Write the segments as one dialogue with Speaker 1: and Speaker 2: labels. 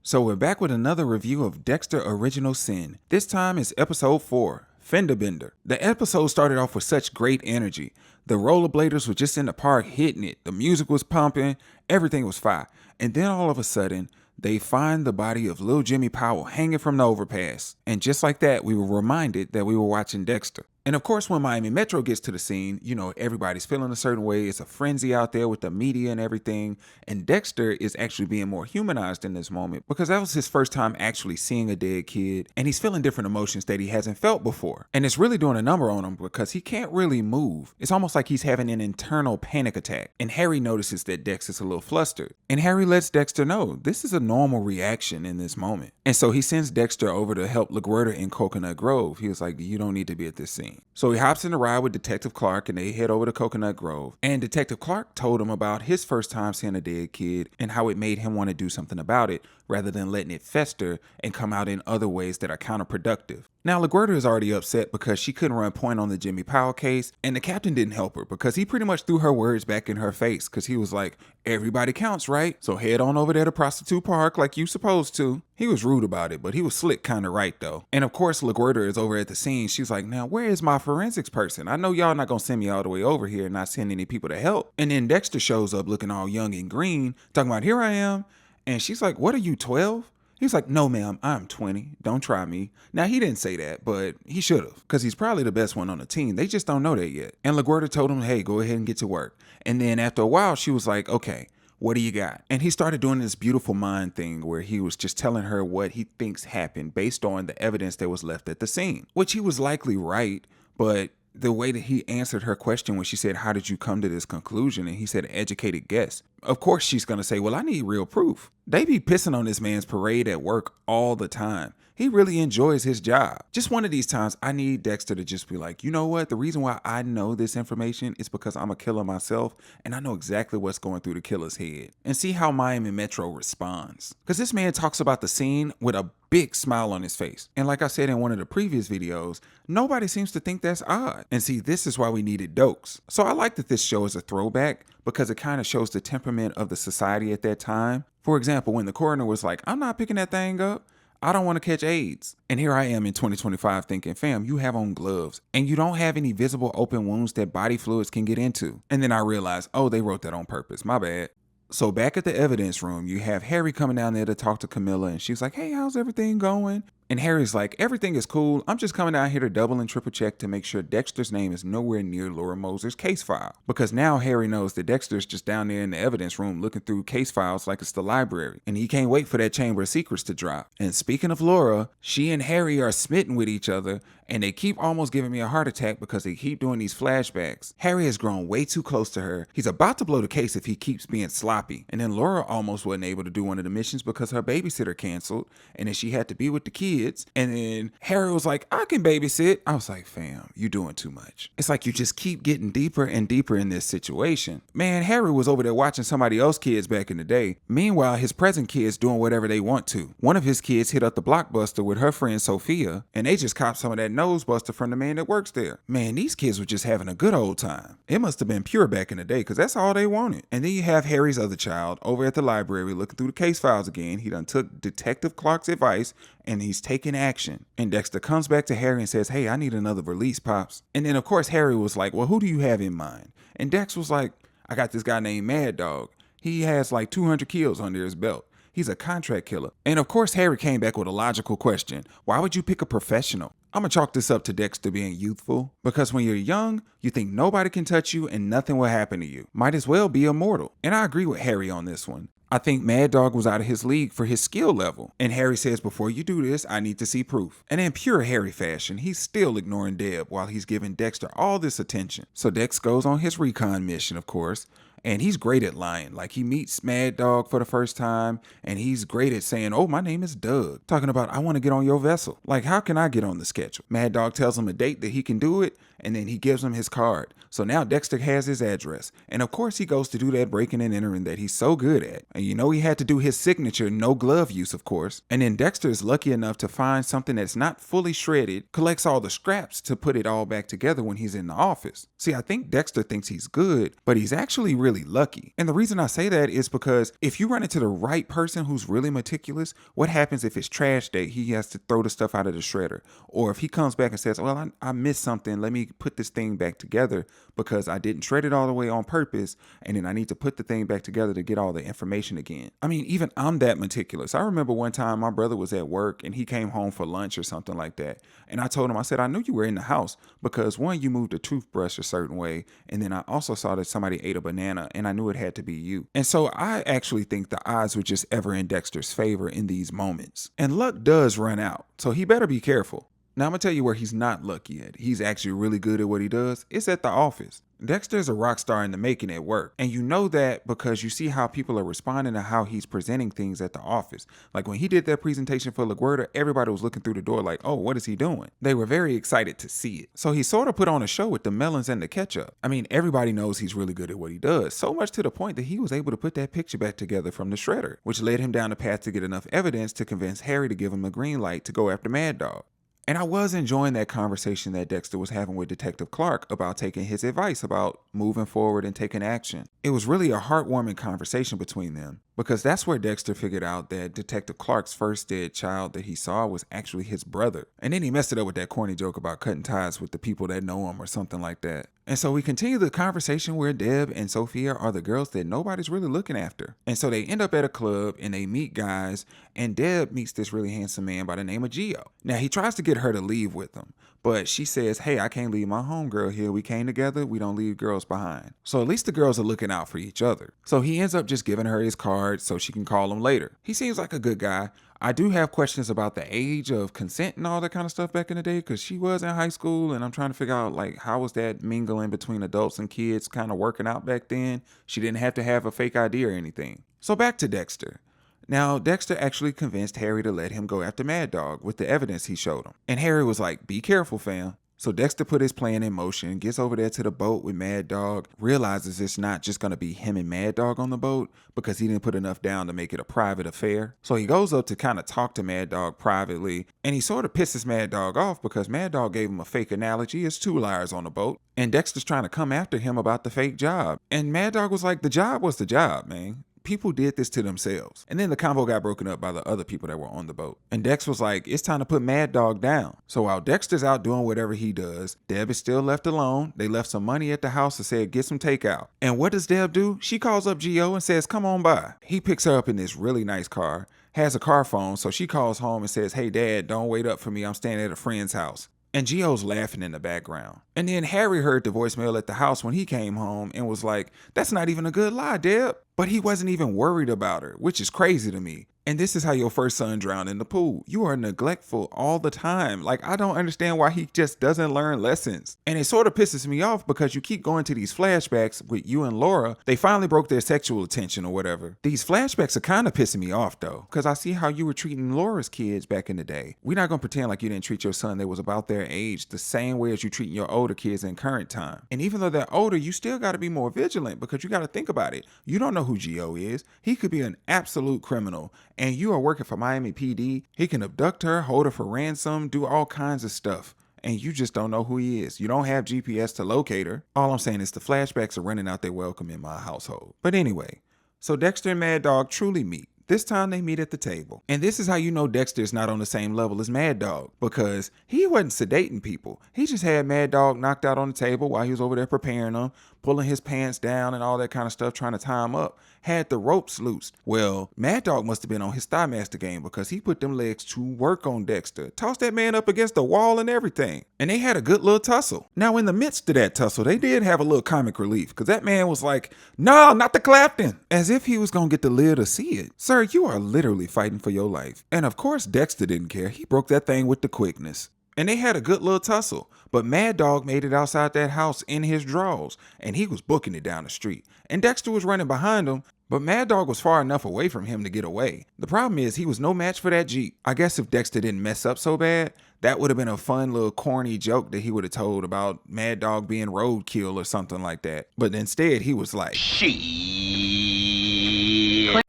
Speaker 1: So we're back with another review of Dexter Original Sin. This time is episode 4, Fender Bender. The episode started off with such great energy. The rollerbladers were just in the park hitting it. The music was pumping. Everything was fire. And then all of a sudden, they find the body of Lil Jimmy Powell hanging from the overpass. And just like that, we were reminded that we were watching Dexter. And of course, when Miami Metro gets to the scene, you know, everybody's feeling a certain way. It's a frenzy out there with the media and everything. And Dexter is actually being more humanized in this moment because that was his first time actually seeing a dead kid. And he's feeling different emotions that he hasn't felt before. And it's really doing a number on him because he can't really move. It's almost like he's having an internal panic attack. And Harry notices that Dex is a little flustered. And Harry lets Dexter know this is a normal reaction in this moment. And so he sends Dexter over to help LaGuerta in Coconut Grove. He was like, you don't need to be at this scene. So he hops in the ride with Detective Clark and they head over to Coconut Grove. And Detective Clark told him about his first time seeing a dead kid and how it made him want to do something about it rather than letting it fester and come out in other ways that are counterproductive. Now, LaGuerta is already upset because she couldn't run point on the Jimmy Powell case, and the captain didn't help her because he pretty much threw her words back in her face because he was like, everybody counts, right? So head on over there to Prostitute Park like you supposed to. He was rude about it, but he was slick kind of right though. And of course, LaGuerta is over at the scene. She's like, now where is my forensics person? I know y'all not gonna send me all the way over here and not send any people to help. And then Dexter shows up looking all young and green, talking about, here I am. And she's like, what are you, 12? He's like, no, ma'am, I'm 20. Don't try me. Now, he didn't say that, but he should have, because he's probably the best one on the team. They just don't know that yet. And LaGuerta told him, hey, go ahead and get to work. And then after a while, she was like, okay, what do you got? And he started doing this beautiful mind thing where he was just telling her what he thinks happened based on the evidence that was left at the scene, which he was likely right, but the way that he answered her question when she said, how did you come to this conclusion? And he said, educated guess. Of course, she's going to say, well, I need real proof. They be pissing on this man's parade at work all the time. He really enjoys his job. Just one of these times, I need Dexter to just be like, you know what? The reason why I know this information is because I'm a killer myself, and I know exactly what's going through the killer's head. And see how Miami Metro responds. Because this man talks about the scene with a big smile on his face. And like I said in one of the previous videos, nobody seems to think that's odd. And see, this is why we needed Dokes. So I like that this show is a throwback because it kind of shows the temperament of the society at that time. For example, when the coroner was like, I'm not picking that thing up. I don't want to catch AIDS. And here I am in 2025 thinking, fam, you have on gloves and you don't have any visible open wounds that body fluids can get into. And then I realized, oh, they wrote that on purpose. My bad. So back at the evidence room, you have Harry coming down there to talk to Camilla and she's like, hey, how's everything going? And Harry's like, everything is cool. I'm just coming down here to double and triple check to make sure Dexter's name is nowhere near Laura Moser's case file. Because now Harry knows that Dexter's just down there in the evidence room looking through case files like it's the library. And he can't wait for that Chamber of Secrets to drop. And speaking of Laura, she and Harry are smitten with each other and they keep almost giving me a heart attack because they keep doing these flashbacks. Harry has grown way too close to her. He's about to blow the case if he keeps being sloppy. And then Laura almost wasn't able to do one of the missions because her babysitter canceled and then she had to be with the kids. And then Harry was like, I can babysit. I was like, fam, you doing too much. It's like you just keep getting deeper and deeper in this situation. Man, Harry was over there watching somebody else's kids back in the day. Meanwhile, his present kids doing whatever they want to. One of his kids hit up the Blockbuster with her friend Sophia, and they just copped some of that nose buster from the man that works there. Man, these kids were just having a good old time. It must have been pure back in the day because that's all they wanted. And then you have Harry's other child over at the library looking through the case files again. He done took Detective Clark's advice and he's taking action. And Dexter comes back to Harry and says, hey, I need another release, Pops. And then of course Harry was like, well, who do you have in mind? And Dex was like, I got this guy named Mad Dog. He has like 200 kills under his belt. He's a contract killer. And of course Harry came back with a logical question. Why would you pick a professional? I'm gonna chalk this up to Dexter being youthful, because when you're young, you think nobody can touch you and nothing will happen to you. Might as well be immortal. And I agree with Harry on this one. I think Mad Dog was out of his league for his skill level. And Harry says, before you do this, I need to see proof. And in pure Harry fashion, he's still ignoring Deb while he's giving Dexter all this attention. So Dex goes on his recon mission, of course. And he's great at lying. Like he meets Mad Dog for the first time and he's great at saying, oh, my name is Doug. Talking about, I want to get on your vessel. Like, how can I get on the schedule? Mad Dog tells him a date that he can do it. and then he gives him his card. So now Dexter has his address. And of course he goes to do that breaking and entering that he's so good at. And you know he had to do his signature, no glove use of course. And then Dexter is lucky enough to find something that's not fully shredded, collects all the scraps to put it all back together when he's in the office. See, I think Dexter thinks he's good, but he's actually really lucky. And the reason I say that is because if you run into the right person who's really meticulous, what happens if it's trash day? He has to throw the stuff out of the shredder. Or if he comes back and says, well, I missed something, let me put this thing back together because I didn't shred it all the way on purpose, and then I need to put the thing back together to get all the information again. I mean, even I'm that meticulous. I remember one time my brother was at work and he came home for lunch or something like that. And I told him, I said, I knew you were in the house because one, you moved a toothbrush a certain way. And then I also saw that somebody ate a banana and I knew it had to be you. And so I actually think the odds were just ever in Dexter's favor in these moments. And luck does run out, so he better be careful. Now I'm gonna tell you where he's not lucky at. He's actually really good at what he does. It's at the office. Dexter's a rock star in the making at work. And you know that because you see how people are responding to how he's presenting things at the office. Like when he did that presentation for LaGuardia, everybody was looking through the door like, oh, what is he doing? They were very excited to see it. So he sort of put on a show with the melons and the ketchup. I mean, everybody knows he's really good at what he does. So much to the point that he was able to put that picture back together from the shredder, which led him down the path to get enough evidence to convince Harry to give him a green light to go after Mad Dog. And I was enjoying that conversation that Dexter was having with Detective Clark about taking his advice about moving forward and taking action. It was really a heartwarming conversation between them because that's where Dexter figured out that Detective Clark's first dead child that he saw was actually his brother. And then he messed it up with that corny joke about cutting ties with the people that know him or something like that. And so we continue the conversation where Deb and Sophia are the girls that nobody's really looking after. And so they end up at a club and they meet guys, and Deb meets this really handsome man by the name of Gio. Now he tries to get her to leave with him, but she says, hey, I can't leave my homegirl here. We came together. We don't leave girls behind. So at least the girls are looking out for each other. So he ends up just giving her his card so she can call him later. He seems like a good guy. I do have questions about the age of consent and all that kind of stuff back in the day because she was in high school and I'm trying to figure out like how was that mingling between adults and kids kind of working out back then. She didn't have to have a fake ID or anything. So back to Dexter. Now, Dexter actually convinced Harry to let him go after Mad Dog with the evidence he showed him. And Harry was like, be careful, fam. So Dexter put his plan in motion, gets over there to the boat with Mad Dog, realizes it's not just going to be him and Mad Dog on the boat because he didn't put enough down to make it a private affair. So he goes up to kind of talk to Mad Dog privately, and he sort of pisses Mad Dog off because Mad Dog gave him a fake analogy as two liars on the boat, and Dexter's trying to come after him about the fake job. And Mad Dog was like, the job was the job, man. People did this to themselves. And then the convo got broken up by the other people that were on the boat. And Dex was like, it's time to put Mad Dog down. So while Dexter's out doing whatever he does, Deb is still left alone. They left some money at the house and said, get some takeout. And what does Deb do? She calls up Gio and says, come on by. He picks her up in this really nice car, has a car phone. So she calls home and says, hey, Dad, don't wait up for me. I'm staying at a friend's house. And Gio's laughing in the background. And then Harry heard the voicemail at the house when he came home and was like, that's not even a good lie, Deb. But he wasn't even worried about her, which is crazy to me. And this is how your first son drowned in the pool. You are neglectful all the time. Like, I don't understand why he just doesn't learn lessons. And it sort of pisses me off because you keep going to these flashbacks with you and Laura. They finally broke their sexual tension or whatever. These flashbacks are kind of pissing me off though, because I see how you were treating Laura's kids back in the day. We're not going to pretend like you didn't treat your son that was about their age the same way as you treating your older kids in current time. And even though they're older, you still got to be more vigilant because you got to think about it. You don't know who Gio is. He could be an absolute criminal. And you are working for Miami PD. He can abduct her, hold her for ransom, do all kinds of stuff. And you just don't know who he is. You don't have GPS to locate her. All I'm saying is the flashbacks are running out their welcome in my household. But anyway, so Dexter and Mad Dog truly meet. This time they meet at the table. And this is how you know Dexter is not on the same level as Mad Dog, because he wasn't sedating people. He just had Mad Dog knocked out on the table while he was over there preparing them, pulling his pants down and all that kind of stuff, trying to tie him up, had the ropes loosed. Well, Mad Dog must have been on his Thigh Master game because he put them legs to work on Dexter, tossed that man up against the wall and everything. And they had a good little tussle. Now, in the midst of that tussle, they did have a little comic relief because that man was like, no, not the Clapton, as if he was going to get to live to see it. Sir, you are literally fighting for your life. And of course, Dexter didn't care. He broke that thing with the quickness. And they had a good little tussle. But Mad Dog made it outside that house in his drawers, and he was booking it down the street. And Dexter was running behind him, But Mad Dog was far enough away from him to get away. The problem is he was no match for that Jeep. I guess if Dexter didn't mess up so bad, that would have been a fun little corny joke that he would have told about Mad Dog being roadkill or something like that. But instead he was like,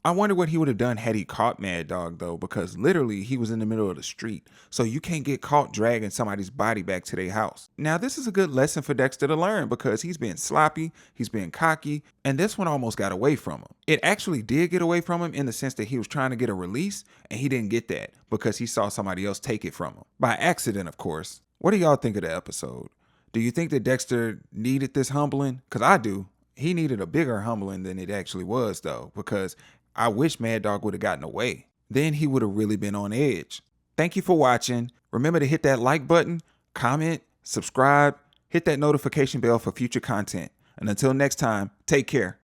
Speaker 1: I wonder what he would have done had he caught Mad Dog though, because literally he was in the middle of the street. So you can't get caught dragging somebody's body back to their house. Now this is a good lesson for Dexter to learn because he's been sloppy, he's been cocky, and this one almost got away from him. It actually did get away from him in the sense that he was trying to get a release and he didn't get that because he saw somebody else take it from him. By accident, of course. What do y'all think of the episode? Do you think that Dexter needed this humbling? Because I do. He needed a bigger humbling than it actually was though, because I wish Mad Dog would have gotten away. Then he would have really been on edge. Thank you for watching. Remember to hit that like button, comment, subscribe, hit that notification bell for future content. And until next time, take care.